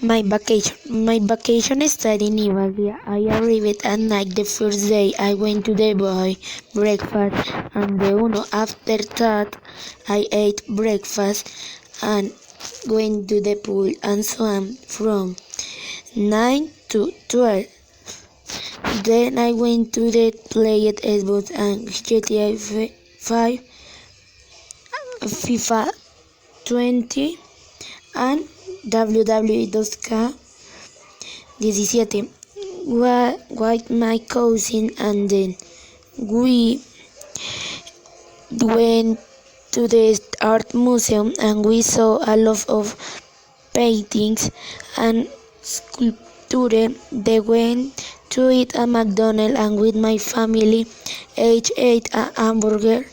My vacation started in Italy. I arrived at night the first day. I went to the boy breakfast and the uno. After that, I ate breakfast and went to the pool and swam from 9 to 12. Then I went to the played Xbox and GTA 5, FIFA 20 and WWE 2K17 with my cousin, and then we went to the art museum and we saw a lot of paintings and sculpture. They went to eat at McDonald's and with my family ate a hamburger,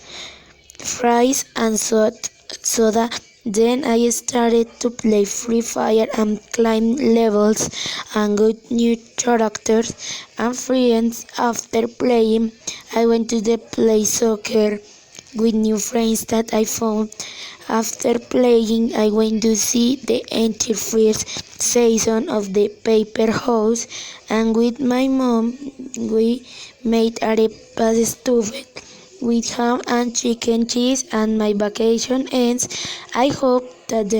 fries and soda. Then I started to play Free Fire and climb levels and got new characters and friends. After playing, I went to the play soccer with new friends that I found. After playing, I went to see the entire first season of The Paper House, and with my mom, we made arepas stuffed with ham and chicken cheese, and my vacation ends. I hope that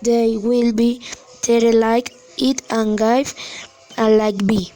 they will be there like it and give a like B.